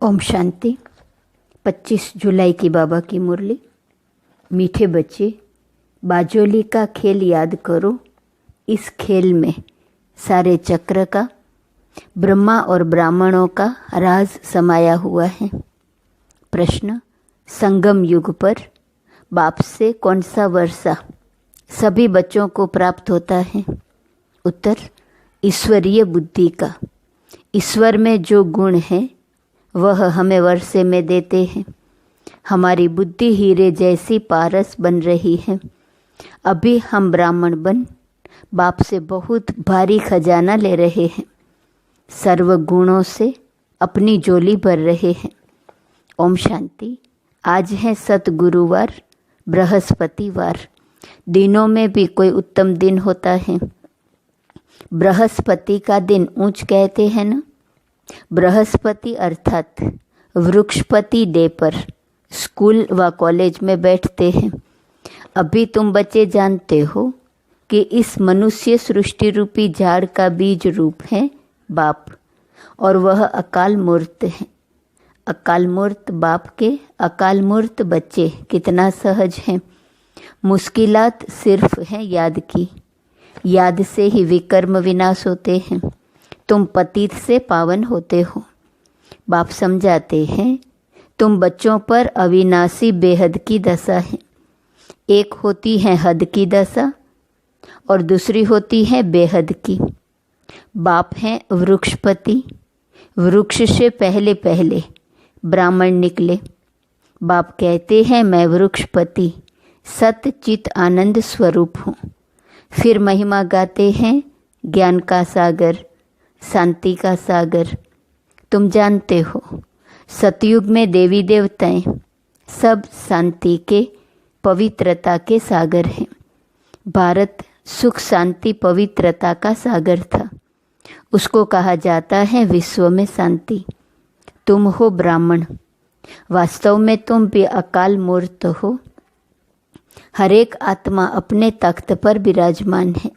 ओम शांति। 25 जुलाई की बाबा की मुरली। मीठे बच्चे, बाजोली का खेल याद करो। इस खेल में सारे चक्र का, ब्रह्मा और ब्राह्मणों का राज समाया हुआ है। प्रश्न: संगम युग पर बाप से कौन सा वर्षा सभी बच्चों को प्राप्त होता है? उत्तर: ईश्वरीय बुद्धि का। ईश्वर में जो गुण है वह हमें वर्षे में देते हैं। हमारी बुद्धि हीरे जैसी पारस बन रही है। अभी हम ब्राह्मण बन बाप से बहुत भारी खजाना ले रहे हैं। सर्व गुणों से अपनी झोली भर रहे हैं। ओम शांति। आज है सतगुरुवार, बृहस्पतिवार। दिनों में भी कोई उत्तम दिन होता है। बृहस्पति का दिन ऊंच कहते हैं ना। बृहस्पति अर्थात वृक्षपति डे पर स्कूल व कॉलेज में बैठते हैं। अभी तुम बच्चे जानते हो कि इस मनुष्य सृष्टि रूपी झाड़ का बीज रूप है बाप, और वह अकाल मूर्त है। अकाल मूर्त बाप के अकाल मूर्त बच्चे कितना सहज हैं। मुश्किलात सिर्फ हैं याद की। याद से ही विकर्म विनाश होते हैं। तुम पतित से पावन होते हो। बाप समझाते हैं तुम बच्चों पर अविनाशी बेहद की दशा है। एक होती है हद की दशा और दूसरी होती है बेहद की। बाप हैं वृक्षपति। वृक्ष से पहले पहले ब्राह्मण निकले। बाप कहते हैं मैं वृक्षपति सत चित आनंद स्वरूप हूँ। फिर महिमा गाते हैं ज्ञान का सागर, शांति का सागर। तुम जानते हो सतयुग में देवी देवताएं सब शांति के, पवित्रता के सागर हैं। भारत सुख शांति पवित्रता का सागर था। उसको कहा जाता है विश्व में शांति। तुम हो ब्राह्मण। वास्तव में तुम भी अकाल मूर्त हो। हर एक आत्मा अपने तख्त पर विराजमान है।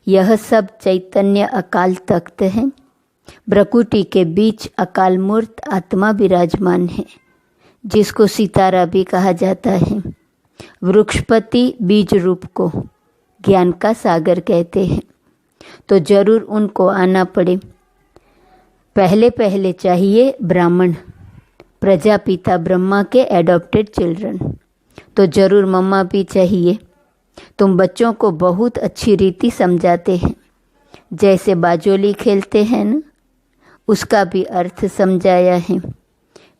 यह सब चैतन्य अकाल तख्त है। भ्रकुटी के बीच अकाल मूर्त आत्मा विराजमान है, जिसको सितारा भी कहा जाता है। वृक्षपति बीज रूप को ज्ञान का सागर कहते हैं, तो जरूर उनको आना पड़े। पहले पहले चाहिए ब्राह्मण, प्रजापिता ब्रह्मा के एडॉप्टेड चिल्ड्रन, तो जरूर मम्मा भी चाहिए। तुम बच्चों को बहुत अच्छी रीति समझाते हैं। जैसे बाजोली खेलते हैं न, उसका भी अर्थ समझाया है।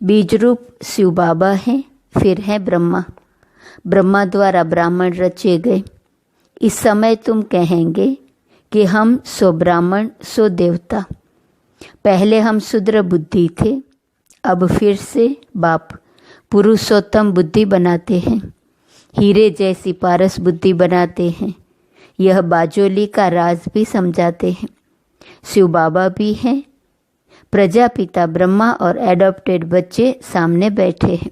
बीज रूप शिव बाबा हैं, फिर है ब्रह्मा। ब्रह्मा द्वारा ब्राह्मण रचे गए। इस समय तुम कहेंगे कि हम सो ब्राह्मण सो देवता। पहले हम शूद्र बुद्धि थे, अब फिर से बाप पुरुषोत्तम बुद्धि बनाते हैं। हीरे जैसी पारस बुद्धि बनाते हैं। यह बाजोली का राज भी समझाते हैं। शिव बाबा भी हैं। प्रजापिता ब्रह्मा और एडॉप्टेड बच्चे सामने बैठे हैं।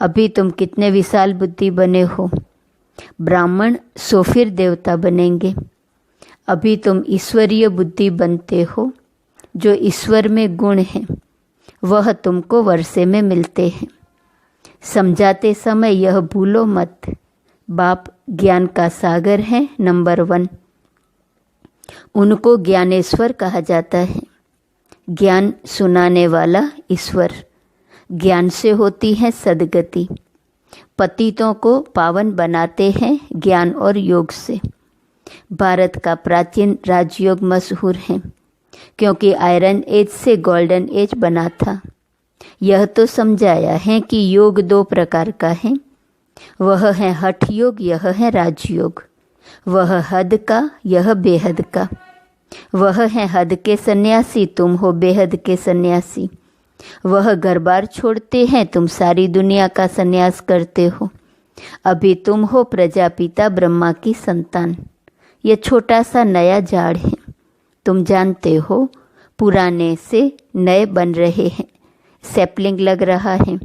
अभी तुम कितने विशाल बुद्धि बने हो। ब्राह्मण सो फिर देवता बनेंगे। अभी तुम ईश्वरीय बुद्धि बनते हो। जो ईश्वर में गुण है वह तुमको वर्षे में मिलते हैं। समझाते समय यह भूलो मत, बाप ज्ञान का सागर है नंबर 1। उनको ज्ञानेश्वर कहा जाता है। ज्ञान सुनाने वाला ईश्वर। ज्ञान से होती है सद्गति। पतितों को पावन बनाते हैं ज्ञान और योग से। भारत का प्राचीन राजयोग मशहूर है, क्योंकि आयरन एज से गोल्डन एज बना था। यह तो समझाया है कि योग 2 प्रकार का है। वह है हठ योग, यह है राजयोग। वह हद का, यह बेहद का। वह है हद के सन्यासी, तुम हो बेहद के सन्यासी। वह घर बार छोड़ते हैं, तुम सारी दुनिया का सन्यास करते हो। अभी तुम हो प्रजापिता ब्रह्मा की संतान। यह छोटा सा नया झाड़ है। तुम जानते हो पुराने से नए बन रहे हैं। सैपलिंग लग रहा है।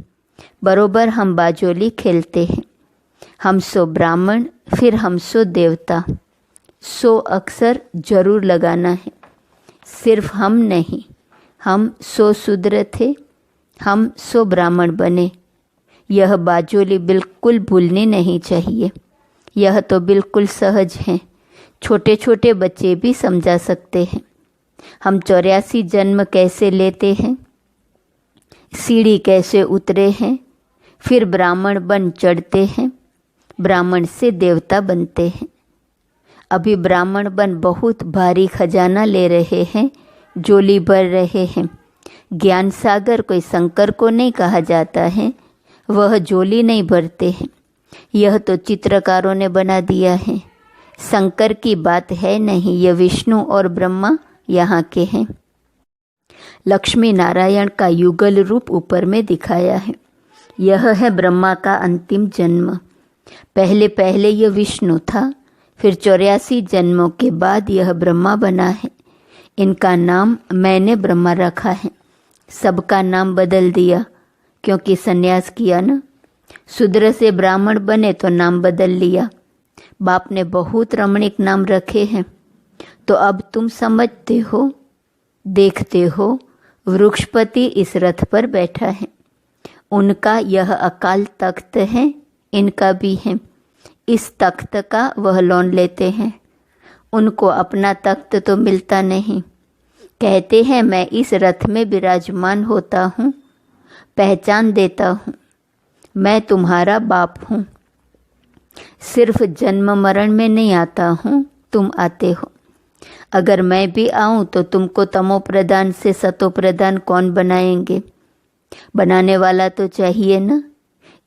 बरोबर हम बाजोली खेलते हैं। हम सो ब्राह्मण, फिर हम सो देवता। सो अक्सर जरूर लगाना है। सिर्फ हम नहीं, हम सो शूद्र थे, हम सो ब्राह्मण बने। यह बाजोली बिल्कुल भूलनी नहीं चाहिए। यह तो बिल्कुल सहज है, छोटे छोटे बच्चे भी समझा सकते हैं। हम 84 जन्म कैसे लेते हैं, सीढ़ी कैसे उतरे हैं, फिर ब्राह्मण बन चढ़ते हैं, ब्राह्मण से देवता बनते हैं। अभी ब्राह्मण बन बहुत भारी खजाना ले रहे हैं, जोली भर रहे हैं। ज्ञान सागर कोई शंकर को नहीं कहा जाता है, वह जोली नहीं भरते हैं। यह तो चित्रकारों ने बना दिया है। शंकर की बात है नहीं, यह विष्णु और ब्रह्मा यहाँ के हैं। लक्ष्मी नारायण का युगल रूप ऊपर में दिखाया है। यह है ब्रह्मा का अंतिम जन्म। पहले पहले यह विष्णु था, फिर 84 जन्मों के बाद यह ब्रह्मा बना है। इनका नाम मैंने ब्रह्मा रखा है। सबका नाम बदल दिया क्योंकि सन्यास किया ना। शूद्र से ब्राह्मण बने तो नाम बदल लिया। बाप ने बहुत रमणीक नाम रखे हैं। तो अब तुम समझते हो, देखते हो, वृक्षपति इस रथ पर बैठा है। उनका यह अकाल तख्त है, इनका भी है। इस तख्त का वह लोन लेते हैं। उनको अपना तख्त तो मिलता नहीं। कहते हैं मैं इस रथ में विराजमान होता हूँ, पहचान देता हूँ, मैं तुम्हारा बाप हूँ। सिर्फ जन्म मरण में नहीं आता हूँ, तुम आते हो। अगर मैं भी आऊँ तो तुमको तमो प्रधान से सतो प्रधान कौन बनाएंगे? बनाने वाला तो चाहिए ना।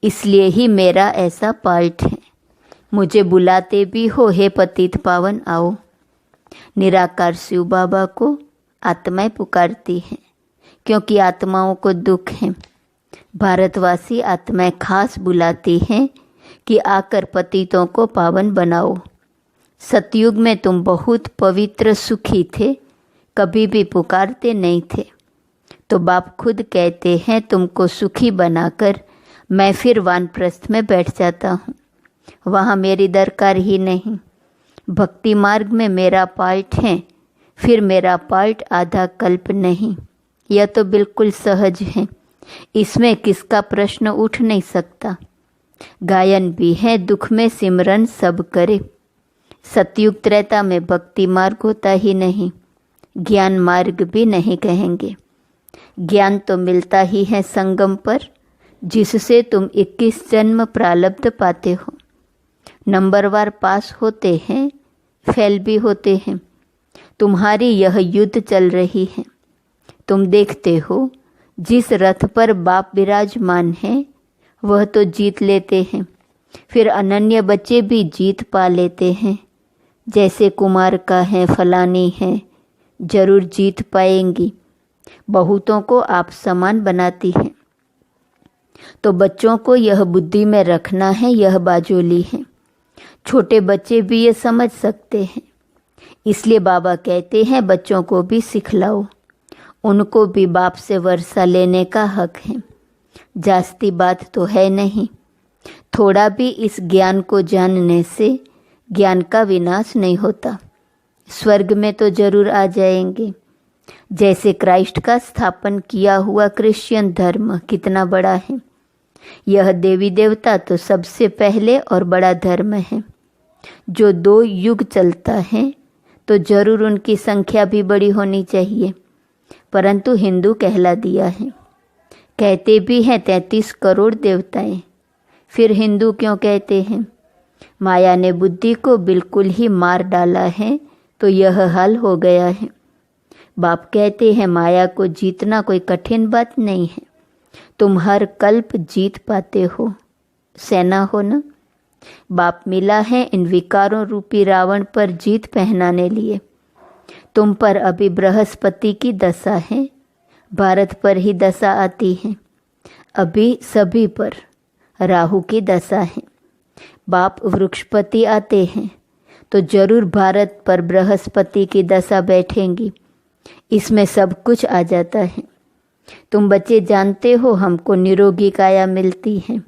इसलिए ही मेरा ऐसा पार्ट है। मुझे बुलाते भी हो, हे पतित पावन आओ। निराकार शिव बाबा को आत्माएं पुकारती हैं क्योंकि आत्माओं को दुख है। भारतवासी आत्माएं खास बुलाती हैं कि आकर पतितों को पावन बनाओ। सतयुग में तुम बहुत पवित्र सुखी थे, कभी भी पुकारते नहीं थे। तो बाप खुद कहते हैं तुमको सुखी बनाकर मैं फिर वानप्रस्थ में बैठ जाता हूँ। वहाँ मेरी दरकार ही नहीं। भक्ति मार्ग में मेरा पार्ट है, फिर मेरा पार्ट आधा कल्प नहीं। यह तो बिल्कुल सहज है, इसमें किसका प्रश्न उठ नहीं सकता। गायन भी है, दुख में सिमरन सब करे। सतयुग त्रेता में भक्ति मार्ग होता ही नहीं, ज्ञान मार्ग भी नहीं कहेंगे। ज्ञान तो मिलता ही है संगम पर, जिससे तुम 21 जन्म प्रारब्ध पाते हो। नंबरवार पास होते हैं, फेल भी होते हैं। तुम्हारी यह युद्ध चल रही है। तुम देखते हो जिस रथ पर बाप विराजमान है वह तो जीत लेते हैं, फिर अनन्य बच्चे भी जीत पा लेते हैं। जैसे कुमार का है, फलानी है, जरूर जीत पाएंगी। बहुतों को आप समान बनाती हैं। तो बच्चों को यह बुद्धि में रखना है, यह बाजोली है। छोटे बच्चे भी ये समझ सकते हैं। इसलिए बाबा कहते हैं बच्चों को भी सिखलाओ। उनको भी बाप से वर्षा लेने का हक है। जास्ती बात तो है नहीं। थोड़ा भी इस ज्ञान को जानने से ज्ञान का विनाश नहीं होता। स्वर्ग में तो जरूर आ जाएंगे। जैसे क्राइस्ट का स्थापन किया हुआ क्रिश्चियन धर्म कितना बड़ा है। यह देवी देवता तो सबसे पहले और बड़ा धर्म है। जो 2 युग चलता है तो जरूर उनकी संख्या भी बड़ी होनी चाहिए, परंतु हिंदू कहला दिया है। कहते भी हैं 33 करोड़ देवताएं, फिर हिंदू क्यों कहते हैं? माया ने बुद्धि को बिल्कुल ही मार डाला है, तो यह हाल हो गया है। बाप कहते हैं माया को जीतना कोई कठिन बात नहीं है। तुम हर कल्प जीत पाते हो, सेना हो ना। बाप मिला है इन विकारों रूपी रावण पर जीत पहनाने लिए। तुम पर अभी बृहस्पति की दशा है, भारत पर ही दशा आती है। अभी सभी पर राहु की दशा है। बाप वृक्षपति आते हैं तो जरूर भारत पर बृहस्पति की दशा बैठेंगी। इसमें सब कुछ आ जाता है। तुम बच्चे जानते हो हमको निरोगी काया मिलती है,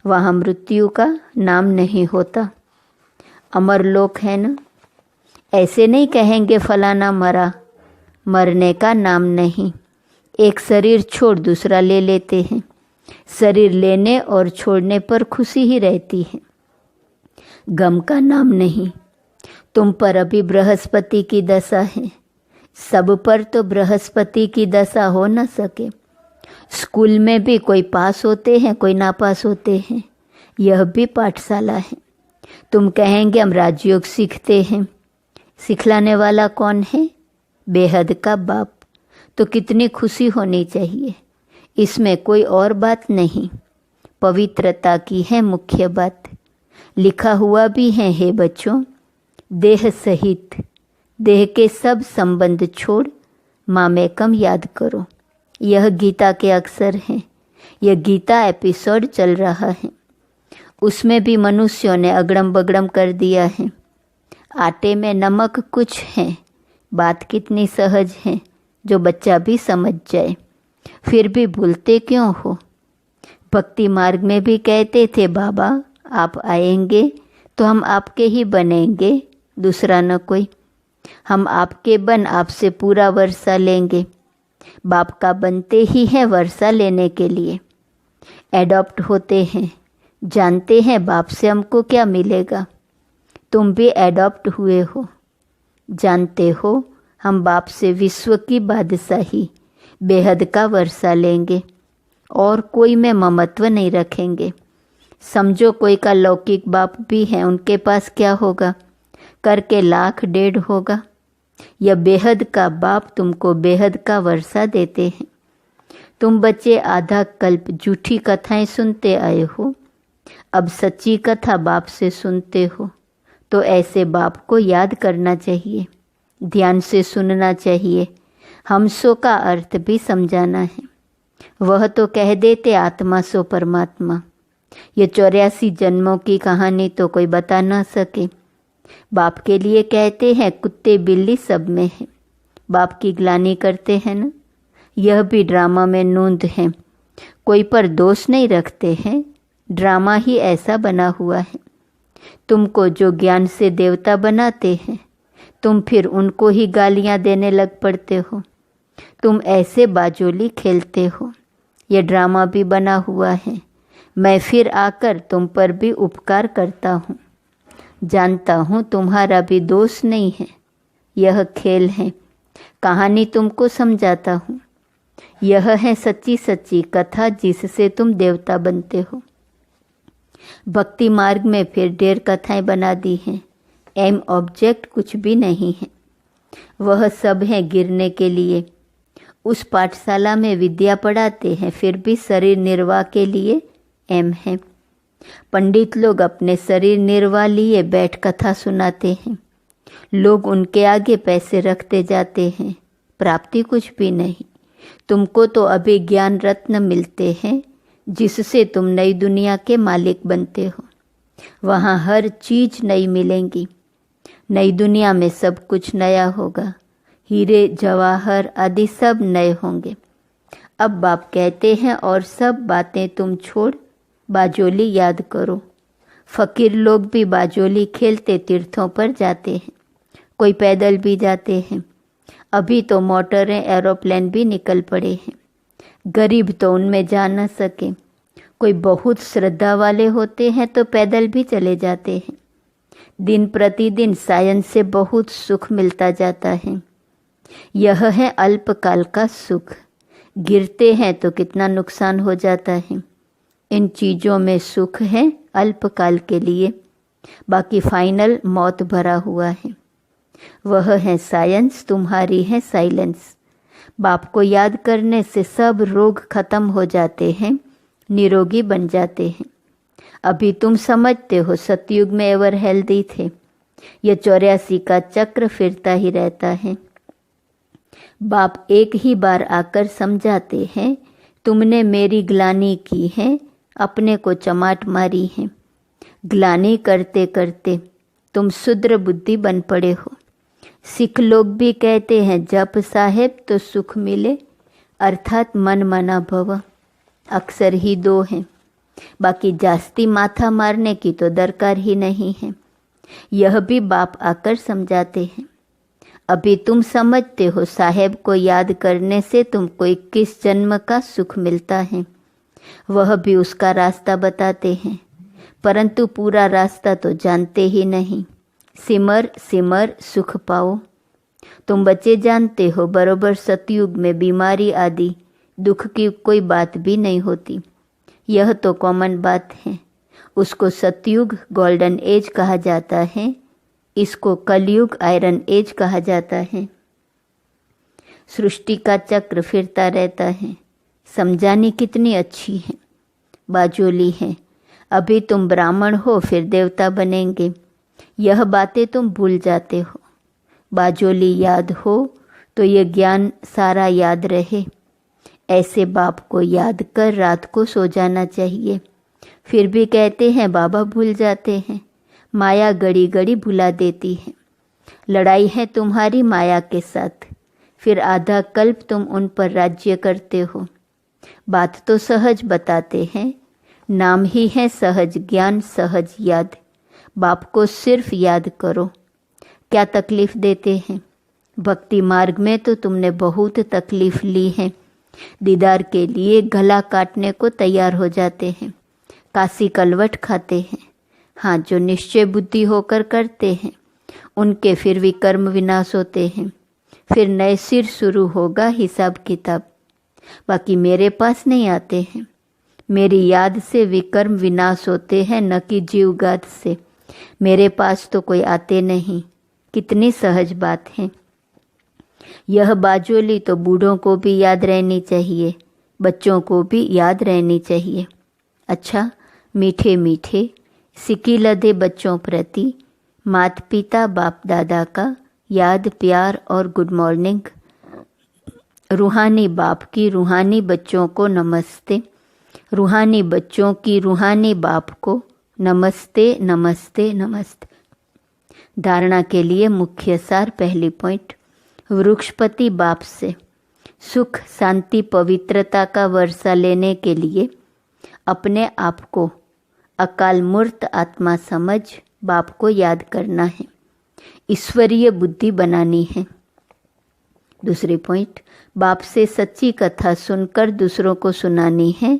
वहाँ मृत्यु का नाम नहीं होता। अमर लोक है ना। ऐसे नहीं कहेंगे फलाना मरा, मरने का नाम नहीं। एक शरीर छोड़ दूसरा ले लेते हैं। शरीर लेने और छोड़ने पर खुशी ही रहती है, गम का नाम नहीं। तुम पर अभी बृहस्पति की दशा है। सब पर तो बृहस्पति की दशा हो न सके। स्कूल में भी कोई पास होते हैं, कोई नापास होते हैं। यह भी पाठशाला है। तुम कहेंगे हम राजयोग सीखते हैं। सिखलाने वाला कौन है? बेहद का बाप। तो कितनी खुशी होनी चाहिए। इसमें कोई और बात नहीं, पवित्रता की है मुख्य बात। लिखा हुआ भी है, हे बच्चों, देह सहित देह के सब संबंध छोड़ मामेकम याद करो। यह गीता के अक्षर हैं। यह गीता एपिसोड चल रहा है। उसमें भी मनुष्यों ने अगड़म बगड़म कर दिया है। आटे में नमक कुछ है। बात कितनी सहज है जो बच्चा भी समझ जाए। फिर भी भूलते क्यों हो? भक्ति मार्ग में भी कहते थे, बाबा आप आएंगे तो हम आपके ही बनेंगे, दूसरा न कोई। हम आपके बन आपसे पूरा वर्षा लेंगे। बाप का बनते ही है वर्षा लेने के लिए। एडॉप्ट होते हैं, जानते हैं बाप से हमको क्या मिलेगा। तुम भी एडॉप्ट हुए हो, जानते हो हम बाप से विश्व की बादशाही बेहद का वर्षा लेंगे और कोई में ममत्व नहीं रखेंगे। समझो कोई का लौकिक बाप भी है, उनके पास क्या होगा? करके 1,00,000 होगा। यह बेहद का बाप तुमको बेहद का वर्षा देते हैं। तुम बच्चे आधा कल्प झूठी कथाएं सुनते आए हो, अब सच्ची कथा बाप से सुनते हो। तो ऐसे बाप को याद करना चाहिए, ध्यान से सुनना चाहिए। हमसो का अर्थ भी समझाना है। वह तो कह देते आत्मा सो परमात्मा। ये 84 जन्मों की कहानी तो कोई बता ना सके। बाप के लिए कहते हैं कुत्ते बिल्ली सब में है। बाप की ग्लानि करते हैं ना। यह भी ड्रामा में नूंद है। कोई पर दोष नहीं रखते हैं, ड्रामा ही ऐसा बना हुआ है। तुमको जो ज्ञान से देवता बनाते हैं, तुम फिर उनको ही गालियां देने लग पड़ते हो। तुम ऐसे बाजोली खेलते हो। यह ड्रामा भी बना हुआ है। मैं फिर आकर तुम पर भी उपकार करता हूँ। जानता हूँ तुम्हारा भी दोष नहीं है, यह खेल है। कहानी तुमको समझाता हूँ। यह है सच्ची सच्ची कथा जिससे तुम देवता बनते हो। भक्ति मार्ग में फिर ढेर कथाएं बना दी हैं। एम ऑब्जेक्ट कुछ भी नहीं है, वह सब है गिरने के लिए। उस पाठशाला में विद्या पढ़ाते हैं, फिर भी शरीर निर्वाह के लिए एम है। पंडित लोग अपने शरीर निर्वाह लिए बैठ कथा सुनाते हैं। लोग उनके आगे पैसे रखते जाते हैं, प्राप्ति कुछ भी नहीं। तुमको तो अभी ज्ञान रत्न मिलते हैं जिससे तुम नई दुनिया के मालिक बनते हो। वहाँ हर चीज नई मिलेंगी। नई दुनिया में सब कुछ नया होगा। हीरे जवाहर आदि सब नए होंगे। अब बाप कहते हैं और सब बातें तुम छोड़ बाजोली याद करो। फकीर लोग भी बाजोली खेलते तीर्थों पर जाते हैं, कोई पैदल भी जाते हैं। अभी तो मोटरें एरोप्लेन भी निकल पड़े हैं। गरीब तो उनमें जा न सके। कोई बहुत श्रद्धा वाले होते हैं तो पैदल भी चले जाते हैं। दिन प्रतिदिन साइंस से बहुत सुख मिलता जाता है। यह है अल्पकाल का सुख। गिरते हैं तो कितना नुकसान हो जाता है। इन चीज़ों में सुख है अल्पकाल के लिए, बाकी फाइनल मौत भरा हुआ है। वह है साइंस, तुम्हारी है साइलेंस। बाप को याद करने से सब रोग खत्म हो जाते हैं, निरोगी बन जाते हैं। अभी तुम समझते हो सतयुग में एवर हेल्दी थे। यह 84 का चक्र फिरता ही रहता है। बाप एक ही बार आकर समझाते हैं, तुमने मेरी ग्लानि की है, अपने को चमाट मारी है। ग्लानि करते करते तुम शुद्र बुद्धि बन पड़े हो। सिख लोग भी कहते हैं जप साहेब तो सुख मिले, अर्थात मन मना भव। अक्सर ही 2 हैं, बाकी जास्ती माथा मारने की तो दरकार ही नहीं है। यह भी बाप आकर समझाते हैं। अभी तुम समझते हो साहेब को याद करने से तुमको 21 जन्म का सुख मिलता है। वह भी उसका रास्ता बताते हैं, परंतु पूरा रास्ता तो जानते ही नहीं। सिमर सिमर सुख पाओ। तुम बच्चे जानते हो बरोबर सतयुग में बीमारी आदि दुख की कोई बात भी नहीं होती। यह तो कॉमन बात है। उसको सतयुग गोल्डन एज कहा जाता है, इसको कलयुग आयरन एज कहा जाता है। सृष्टि का चक्र फिरता रहता है। समझानी कितनी अच्छी है, बाजोली है। अभी तुम ब्राह्मण हो फिर देवता बनेंगे, यह बातें तुम भूल जाते हो। बाजोली याद हो तो ये ज्ञान सारा याद रहे। ऐसे बाप को याद कर रात को सो जाना चाहिए। फिर भी कहते हैं बाबा भूल जाते हैं। माया घड़ी घड़ी भुला देती है। लड़ाई है तुम्हारी माया के साथ, फिर आधा कल्प तुम उन पर राज्य करते हो। बात तो सहज बताते हैं, नाम ही है सहज ज्ञान सहज याद। बाप को सिर्फ याद करो। क्या तकलीफ देते हैं? भक्ति मार्ग में तो तुमने बहुत तकलीफ ली है। दीदार के लिए गला काटने को तैयार हो जाते हैं, काशी कलवट खाते हैं। हाँ, जो निश्चय बुद्धि होकर करते हैं उनके फिर भी कर्म विनाश होते हैं। फिर नए सिर शुरू होगा हिसाब किताब। बाकी मेरे पास नहीं आते हैं। मेरी याद से विकर्म विनाश होते हैं, न कि जीवगाद से। मेरे पास तो कोई आते नहीं। कितनी सहज बात है। यह बाजोली तो बूढ़ों को भी याद रहनी चाहिए, बच्चों को भी याद रहनी चाहिए। अच्छा, मीठे मीठे सिकी लदे बच्चों प्रति माता पिता बाप दादा का याद प्यार और गुड मॉर्निंग। रूहानी बाप की रूहानी बच्चों को नमस्ते। रूहानी बच्चों की रूहानी बाप को नमस्ते नमस्ते नमस्ते। धारणा के लिए मुख्य सार। पहली पॉइंट, वृक्षपति बाप से सुख शांति पवित्रता का वर्षा लेने के लिए अपने आप को अकाल मूर्त आत्मा समझ बाप को याद करना है। ईश्वरीय बुद्धि बनानी है। दूसरी पॉइंट, बाप से सच्ची कथा सुनकर दूसरों को सुनानी है।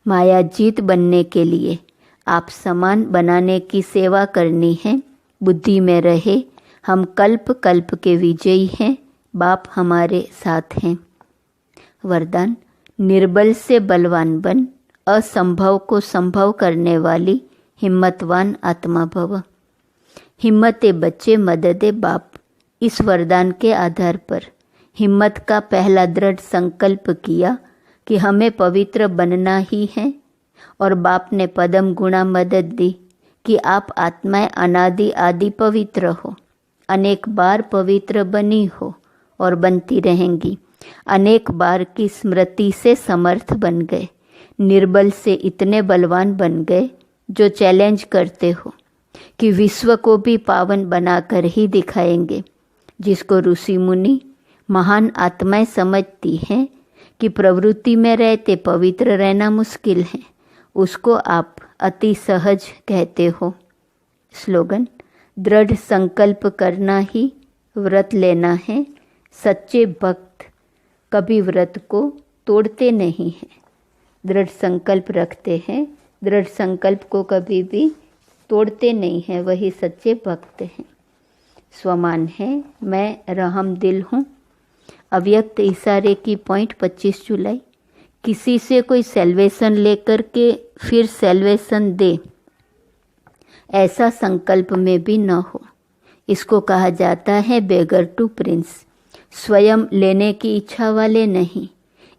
माया जीत बनने के लिए आप समान बनाने की सेवा करनी है। बुद्धि में रहे हम कल्प कल्प के विजयी हैं, बाप हमारे साथ हैं। वरदान, निर्बल से बलवान बन, असंभव को संभव करने वाली हिम्मतवान आत्मा भव। हिम्मते बच्चे मददे बाप। इस वरदान के आधार पर हिम्मत का पहला दृढ़ संकल्प किया कि हमें पवित्र बनना ही है, और बाप ने पदम गुणा मदद दी कि आप आत्माएं अनादि आदि पवित्र हो। अनेक बार पवित्र बनी हो और बनती रहेंगी। अनेक बार की स्मृति से समर्थ बन गए। निर्बल से इतने बलवान बन गए जो चैलेंज करते हो कि विश्व को भी पावन बनाकर ही दिखाएंगे। जिसको ऋषि मुनि महान आत्माएं समझती हैं कि प्रवृत्ति में रहते पवित्र रहना मुश्किल है, उसको आप अति सहज कहते हो। स्लोगन, दृढ़ संकल्प करना ही व्रत लेना है। सच्चे भक्त कभी व्रत को तोड़ते नहीं हैं, दृढ़ संकल्प रखते हैं। दृढ़ संकल्प को कभी भी तोड़ते नहीं हैं, वही सच्चे भक्त हैं। स्वमान है, मैं रहम दिल हूँ। अव्यक्त इशारे की पॉइंट 25 जुलाई। किसी से कोई सेल्वेशन लेकर के फिर सेल्वेशन दे, ऐसा संकल्प में भी न हो। इसको कहा जाता है बेगर टू प्रिंस। स्वयं लेने की इच्छा वाले नहीं,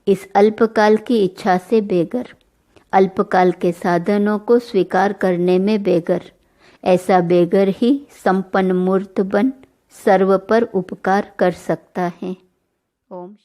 इस अल्पकाल की इच्छा से बेगर। अल्पकाल के साधनों को स्वीकार करने में बेगर। ऐसा बेगर ही संपन्न मूर्त बन सर्व पर उपकार कर सकता है। ओम।